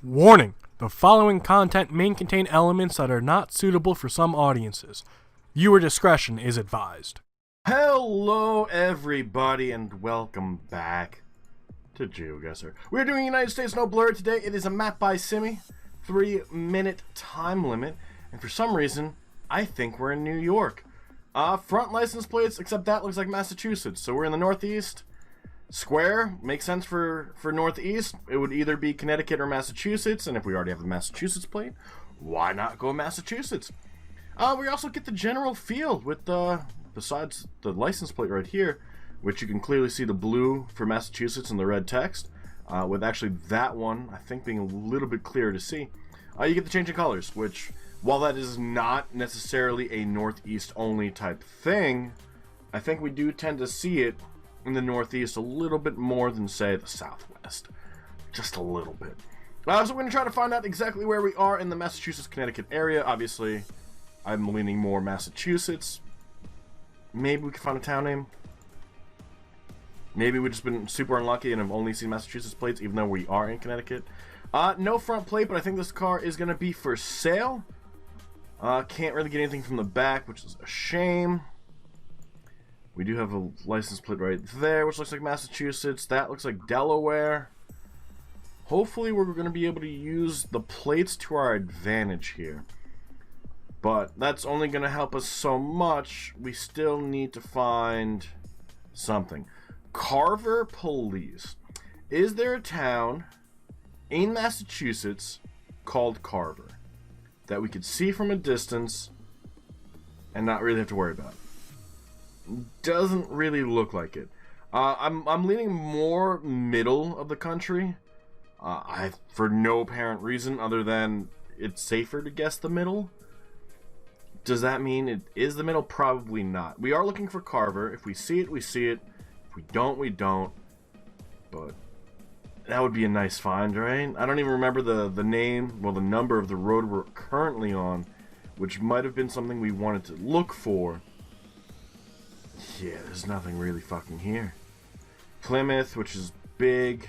Warning! The following content may contain elements that are not suitable for some audiences. Viewer discretion is advised. Hello everybody and welcome back to Geoguessr. We're doing United States No Blur today. It is a map by Simi, 3-minute time limit, and for some reason, I think we're in New York. Front license plates, except that looks like Massachusetts, so we're in the Northeast. Square makes sense for Northeast. It would either be Connecticut or Massachusetts, and if we already have the Massachusetts plate, why not go Massachusetts? We also get the general feel with besides the license plate right here, which you can clearly see the blue for Massachusetts and the red text, with actually that one, I think, being a little bit clearer to see. You get the change in colors, which, while that is not necessarily a Northeast only type thing, I think we do tend to see it in the Northeast a little bit more than, say, the Southwest. Just a little bit. So we're going to try to find out exactly where we are in the Massachusetts-Connecticut area. Obviously, I'm leaning more Massachusetts. Maybe we can find a town name. Maybe we've just been super unlucky and have only seen Massachusetts plates, even though we are in Connecticut. No front plate, but I think this car is going to be for sale. Can't really get anything from the back, which is a shame. We do have a license plate right there, which looks like Massachusetts. That looks like Delaware. Hopefully we're going to be able to use the plates to our advantage here. But that's only going to help us so much. We still need to find something. Carver Police. Is there a town in Massachusetts called Carver that we could see from a distance and not really have to worry about? Doesn't really look like it. I'm leaning more middle of the country. For no apparent reason other than it's safer to guess the middle. Does that mean it is the middle? Probably not. We are looking for Carver. If we see it, we see it. If we don't, we don't. But that would be a nice find, right? I don't even remember the name, well, the number of the road we're currently on, which might have been something we wanted to look for. Yeah, there's nothing really fucking here. Plymouth, which is big.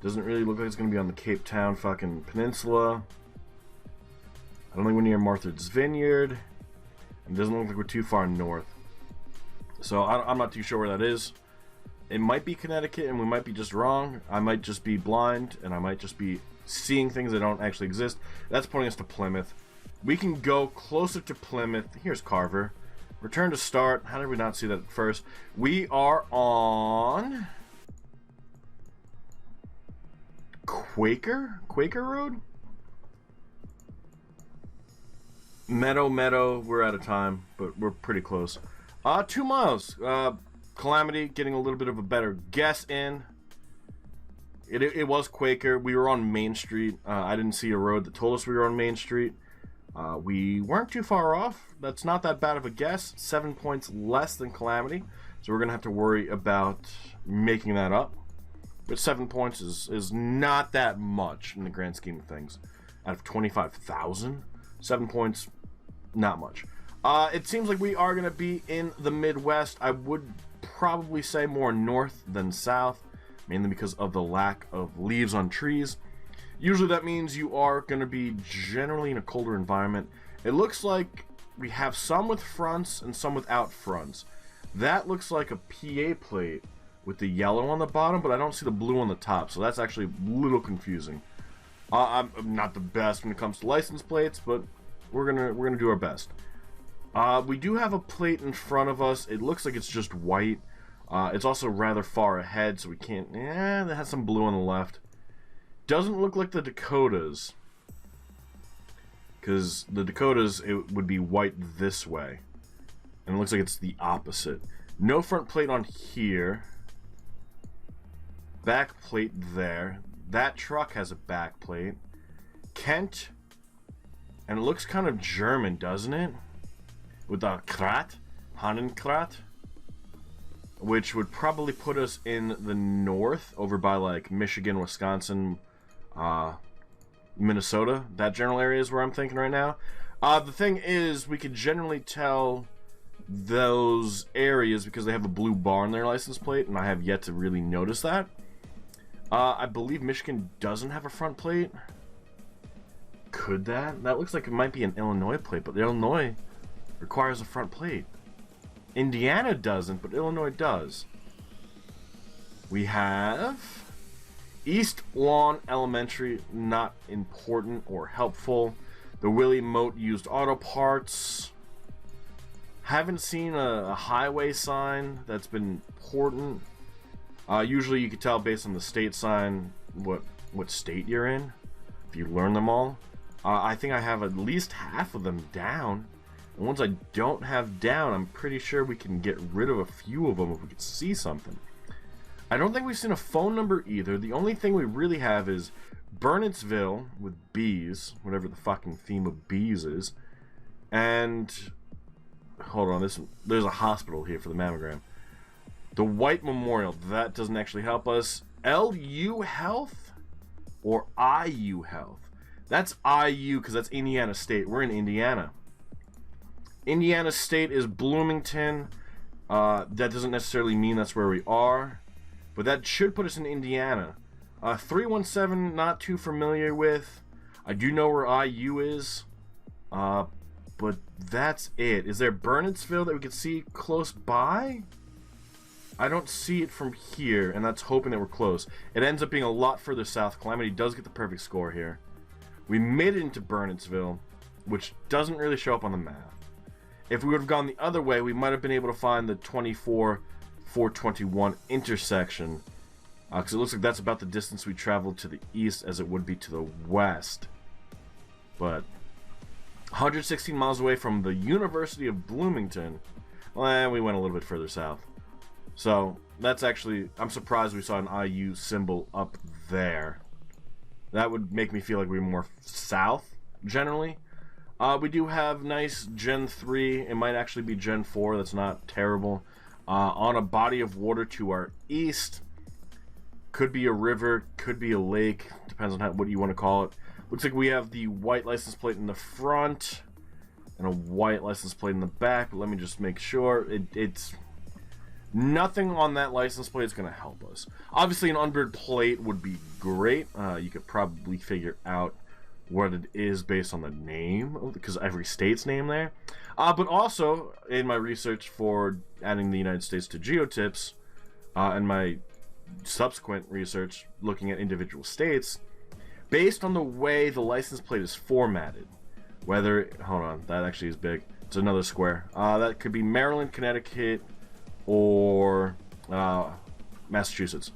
Doesn't really look like it's going to be on the Cape Town fucking peninsula. I don't think we're near Martha's Vineyard. And doesn't look like we're too far north. So I'm not too sure where that is. It might be Connecticut and we might be just wrong. I might just be blind and I might just be seeing things that don't actually exist. That's pointing us to Plymouth. We can go closer to Plymouth. Here's Carver. Return to start. How did we not see that at first? We are on Quaker Road? Meadow. We're out of time, but we're pretty close. 2 miles. Calamity getting a little bit of a better guess in. It was Quaker. We were on Main Street. I didn't see a road that told us we were on Main Street. We weren't too far off. That's not that bad of a guess. 7 points less than Calamity. So we're going to have to worry about making that up. But 7 points is not that much in the grand scheme of things. Out of 25,000, 7 points, not much. It seems like we are going to be in the Midwest. I would probably say more north than south, mainly because of the lack of leaves on trees. Usually that means you are going to be generally in a colder environment. It looks like we have some with fronts and some without fronts. That looks like a PA plate with the yellow on the bottom, but I don't see the blue on the top, so that's actually a little confusing. I'm not the best when it comes to license plates, but we're gonna do our best. We do have a plate in front of us. It looks like it's just white. It's also rather far ahead, so we can't. Yeah, that has some blue on the left. Doesn't look like the Dakotas, because the Dakotas, it would be white this way, and it looks like it's the opposite. No front plate on here. Back plate there. That truck has a back plate. Kent, and it looks kind of German, doesn't it? With a Krat, Hannenkrat, which would probably put us in the north, over by like Michigan, Wisconsin, Minnesota. That general area is where I'm thinking right now. The thing is, we could generally tell those areas because they have a blue bar on their license plate, and I have yet to really notice that. I believe Michigan doesn't have a front plate. Could that? That looks like it might be an Illinois plate, but Illinois requires a front plate. Indiana doesn't, but Illinois does. We have East Lawn Elementary, not important or helpful. The Willie Mote used auto parts. Haven't seen a highway sign that's been important. Usually you can tell based on the state sign what state you're in, if you learn them all. I think I have at least half of them down. The ones I don't have down, I'm pretty sure we can get rid of a few of them if we can see something. I don't think we've seen a phone number either. The only thing we really have is Burnettsville with bees, whatever the fucking theme of bees is. And hold on, there's a hospital here for the mammogram. The White Memorial, that doesn't actually help us. LU Health or IU Health? That's IU because that's Indiana State. We're in Indiana. Indiana State is Bloomington. That doesn't necessarily mean that's where we are, but that should put us in Indiana. 317, not too familiar with. I do know where IU is, but that's it. Is there Burnettsville that we could see close by? I don't see it from here, and that's hoping that we're close. It ends up being a lot further south. Calamity does get the perfect score here. We made it into Burnettsville, which doesn't really show up on the map. If we would have gone the other way, we might have been able to find the 24-421 intersection, because it looks like that's about the distance we traveled to the east as it would be to the west. But 116 miles away from the University of Bloomington, well, we went a little bit further south. So that's actually, I'm surprised we saw an IU symbol up there. That would make me feel like we were more south, generally. We do have nice Gen 3. It might actually be Gen 4. That's not terrible. On a body of water to our east. Could be a river. Could be a lake. Depends on what you want to call it. Looks like we have the white license plate in the front. And a white license plate in the back. But let me just make sure. It's... Nothing on that license plate is going to help us. Obviously, an unbird plate would be great. You could probably figure out what it is based on the name, because every state's name there. But also, in my research for adding the United States to geotips, and my subsequent research looking at individual states, based on the way the license plate is formatted, whether... Hold on, that actually is big. It's another square. That could be Maryland, Connecticut, or Massachusetts.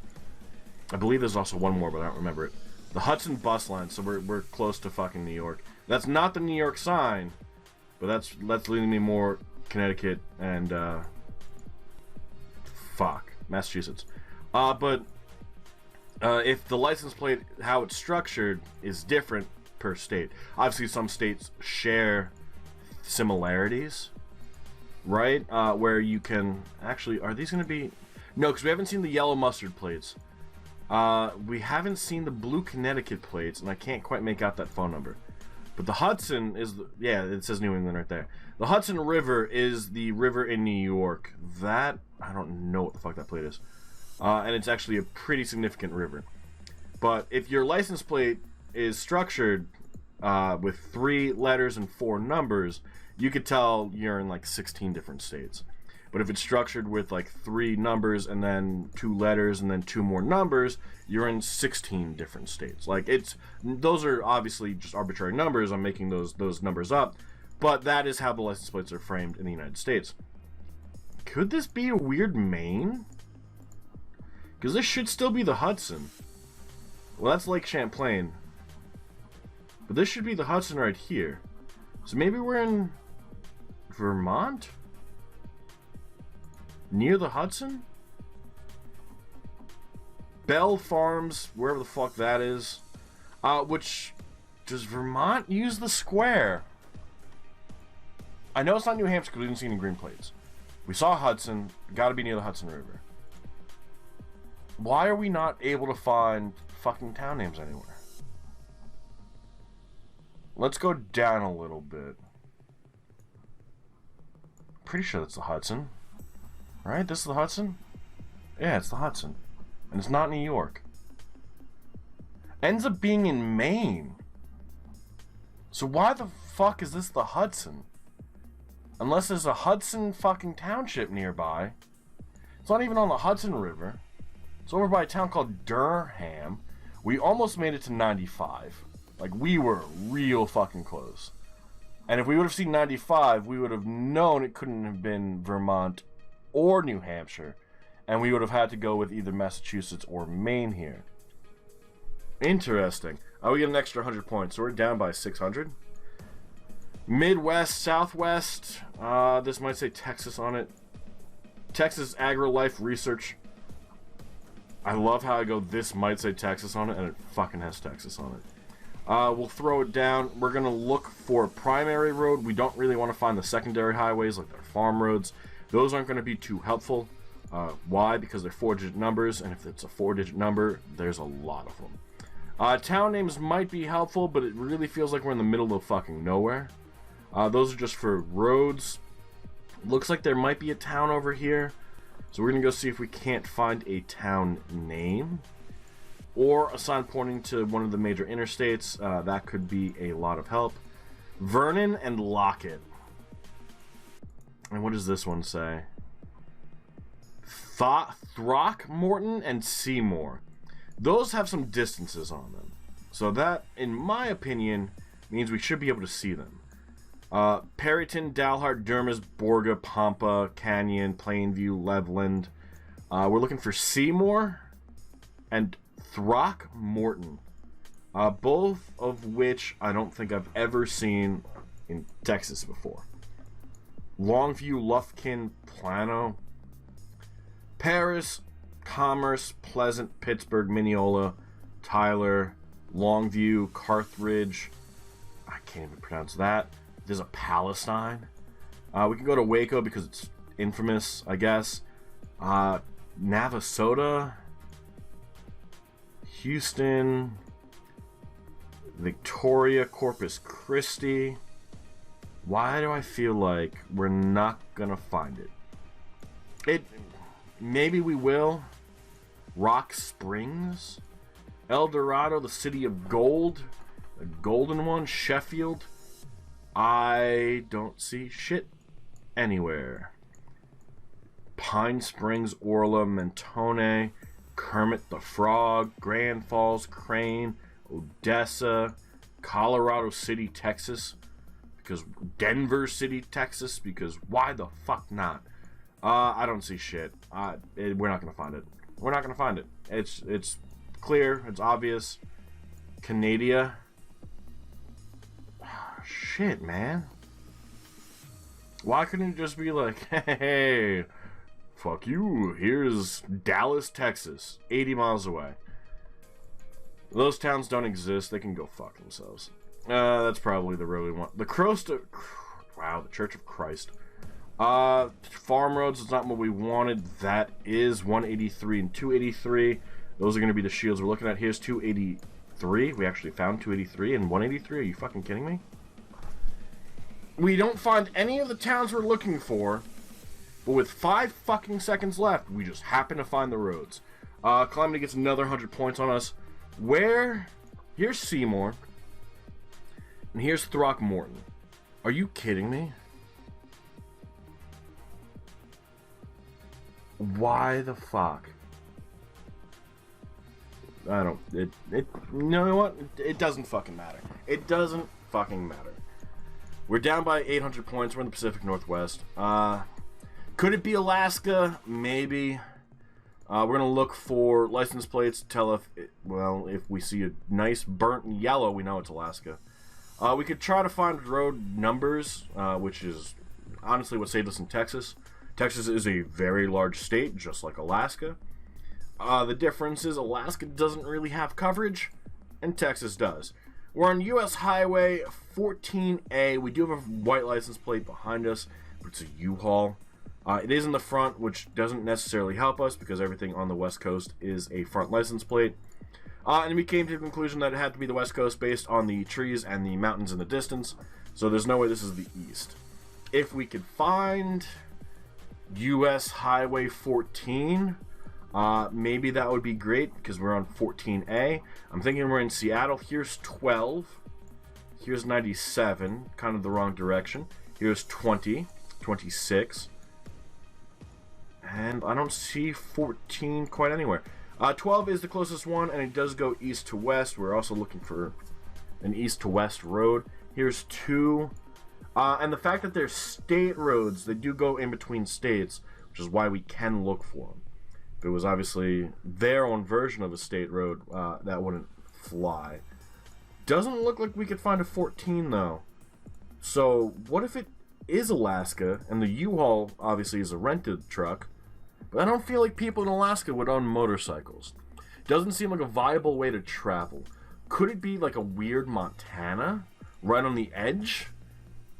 I believe there's also one more, but I don't remember it. The Hudson bus line, so we're close to fucking New York. That's not the New York sign, but that's leading me more Connecticut and Massachusetts. But if the license plate, how it's structured, is different per state. Obviously, some states share similarities, right? Where you can actually, are these going to be? No, because we haven't seen the yellow mustard plates. We haven't seen the blue Connecticut plates, and I can't quite make out that phone number. But the Hudson is, yeah, it says New England right there. The Hudson River is the river in New York. That, I don't know what the fuck that plate is. And it's actually a pretty significant river. But if your license plate is structured with 3 letters and 4 numbers, you could tell you're in like 16 different states. But if it's structured with like 3 numbers and then 2 letters and then 2 more numbers, you're in 16 different states. Like, those are obviously just arbitrary numbers. I'm making those numbers up, but that is how the license plates are framed in the United States. Could this be a weird Maine? Because this should still be the Hudson. Well, that's Lake Champlain, but this should be the Hudson right here. So maybe we're in Vermont? Near the Hudson? Bell Farms, wherever the fuck that is. Which, does Vermont use the square? I know it's not New Hampshire because we didn't see any green plates. We saw Hudson, gotta be near the Hudson River. Why are we not able to find fucking town names anywhere? Let's go down a little bit. Pretty sure that's the Hudson. Right? This is the Hudson? Yeah, it's the Hudson. And it's not New York. Ends up being in Maine. So why the fuck is this the Hudson? Unless there's a Hudson fucking township nearby. It's not even on the Hudson River. It's over by a town called Durham. We almost made it to 95. Like, we were real fucking close. And if we would have seen 95, we would have known it couldn't have been Vermont or New Hampshire. And we would have had to go with either Massachusetts or Maine here. Interesting. We get an extra 100 points, so we're down by 600. Midwest, Southwest. This might say Texas on it. Texas Agri-Life Research. I love how I go, this might say Texas on it, and it fucking has Texas on it. We'll throw it down. We're going to look for a primary road. We don't really want to find the secondary highways like their farm roads. Those aren't going to be too helpful. Why? Because they're 4-digit numbers, and if it's a 4-digit number, there's a lot of them. Town names might be helpful, but it really feels like we're in the middle of fucking nowhere. Those are just for roads. Looks like there might be a town over here. So we're going to go see if we can't find a town name. Or a sign pointing to one of the major interstates. That could be a lot of help. Vernon and Lockett. And what does this one say? Throckmorton and Seymour. Those have some distances on them. So that, in my opinion, means we should be able to see them. Perryton, Dalhart, Dermis, Borga, Pampa, Canyon, Plainview, Leveland. We're looking for Seymour and Throckmorton. Both of which I don't think I've ever seen in Texas before. Longview, Lufkin, Plano. Paris, Commerce, Pleasant, Pittsburgh, Mineola, Tyler, Longview, Carthage. I can't even pronounce that. There's a Palestine. We can go to Waco because it's infamous, I guess. Navasota, Houston, Victoria, Corpus Christi. Why do I feel like we're not gonna find it? Maybe we will. Rock Springs, El Dorado, the city of gold, the golden one, Sheffield. I don't see shit anywhere. Pine Springs, Orla, Mentone, Kermit the Frog, Grand Falls, Crane, Odessa, Colorado City, Texas. Because Denver City, Texas. Because why the fuck not? I don't see shit. We're not gonna find it. We're not gonna find it. It's clear. It's obvious. Canada. Shit, man. Why couldn't it just be like, hey, fuck you, here's Dallas, Texas, 80 miles away. Those towns don't exist. They can go fuck themselves. That's probably the road we want. The wow, the Church of Christ. Farm roads is not what we wanted. That is 183 and 283. Those are going to be the shields we're looking at. Here's 283. We actually found 283 and 183. Are you fucking kidding me? We don't find any of the towns we're looking for, but with 5 fucking seconds left, we just happen to find the roads. Calamity gets another 100 points on us. Here's Seymour, and here's Throckmorton. Are you kidding me? Why the fuck? You know what? It doesn't fucking matter. It doesn't fucking matter. We're down by 800 points. We're in the Pacific Northwest. Could it be Alaska? Maybe. We're going to look for license plates to tell if we see a nice burnt yellow, we know it's Alaska. We could try to find road numbers, which is honestly what saved us in Texas. Texas is a very large state, just like Alaska. The difference is Alaska doesn't really have coverage, and Texas does. We're on U.S. Highway 14A. We do have a white license plate behind us, but it's a U-Haul. It is in the front, which doesn't necessarily help us because everything on the West Coast is a front license plate. And we came to the conclusion that it had to be the West Coast based on the trees and the mountains in the distance. So there's no way this is the East. If we could find U.S. Highway 14, maybe that would be great because we're on 14A. I'm thinking we're in Seattle. Here's 12. Here's 97, kind of the wrong direction. Here's 20, 26. And I don't see 14 quite anywhere. 12 is the closest one, and it does go east to west. We're also looking for an east to west road. Here's 2. And the fact that they're state roads, they do go in between states, which is why we can look for them. If it was obviously their own version of a state road, that wouldn't fly. Doesn't look like we could find a 14 though. So what if it is Alaska and the U-Haul obviously is a rented truck, but I don't feel like people in Alaska would own motorcycles. Doesn't seem like a viable way to travel. Could it be like a weird Montana right on the edge?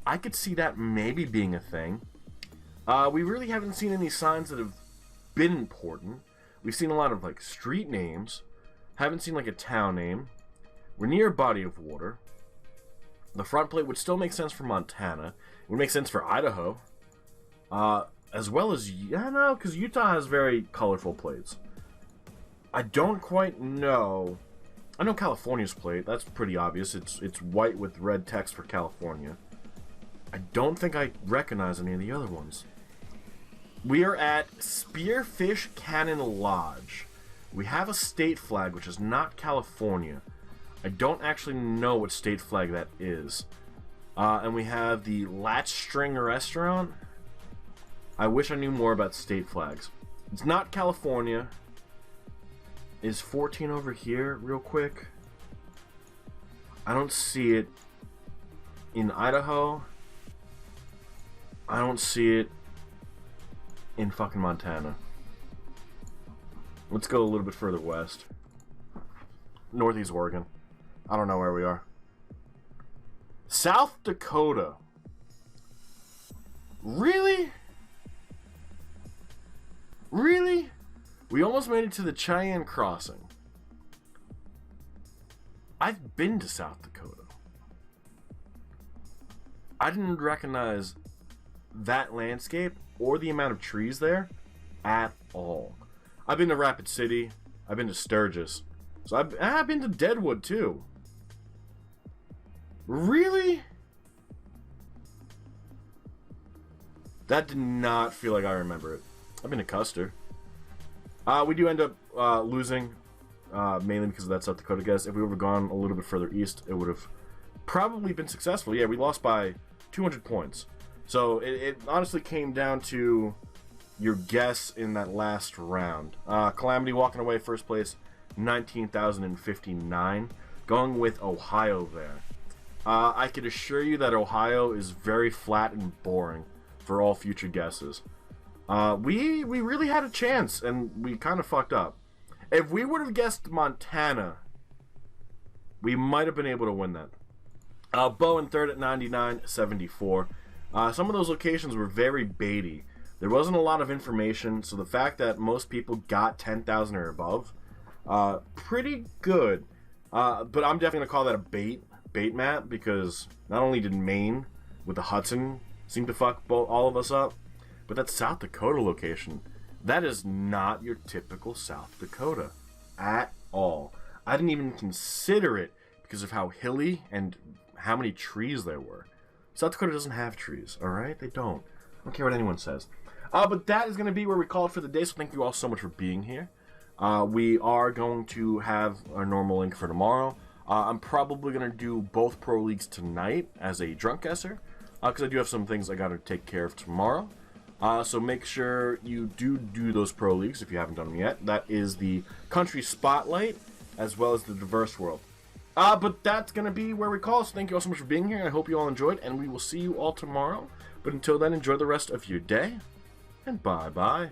I could see that maybe being a thing. We really haven't seen any signs that have been important. We've seen a lot of like street names. Haven't seen like a town name. We're near a body of water. The front plate would still make sense for Montana. It would make sense for Idaho. As well as, yeah, no, because Utah has very colorful plates. I don't quite know. I know California's plate. That's pretty obvious. It's white with red text for California. I don't think I recognize any of the other ones. We are at Spearfish Cannon Lodge. We have a state flag, which is not California. I don't actually know what state flag that is. And we have the Latch String Restaurant. I wish I knew more about state flags. It's not California. Is 14 over here real quick? I don't see it in Idaho. I don't see it in fucking Montana. Let's go a little bit further west. Northeast Oregon. I don't know where we are. South Dakota. Really? Really? We almost made it to the Cheyenne Crossing. I've been to South Dakota. I didn't recognize that landscape or the amount of trees there at all. I've been to Rapid City. I've been to Sturgis. So I've been to Deadwood too. Really? That did not feel like I remember it. I've been to Custer. We do end up losing, mainly because of that South Dakota guess. If we would have gone a little bit further east, it would have probably been successful. Yeah, we lost by 200 points. So it honestly came down to your guess in that last round. Calamity walking away first place, 19,059. Going with Ohio there. I can assure you that Ohio is very flat and boring for all future guesses. We really had a chance, and we kind of fucked up. If we would have guessed Montana, we might have been able to win that. Bo in third at 99.74. Some of those locations were very baity. There wasn't a lot of information, so the fact that most people got 10,000 or above, pretty good. But I'm definitely going to call that a bait map, because not only did Maine with the Hudson seem to fuck all of us up, but that South Dakota location, that is not your typical South Dakota at all. I didn't even consider it because of how hilly and how many trees there were. South Dakota doesn't have trees, alright? They don't. I don't care what anyone says. But that is going to be where we call it for the day, so thank you all so much for being here. We are going to have our normal link for tomorrow. I'm probably going to do both Pro Leagues tonight as a drunk guesser, because I do have some things I got to take care of tomorrow. So make sure you do those Pro Leagues if you haven't done them yet. That is the Country Spotlight, as well as the Diverse World. But that's going to be where we call. So thank you all so much for being here. I hope you all enjoyed, and we will see you all tomorrow. But until then, enjoy the rest of your day, and bye-bye.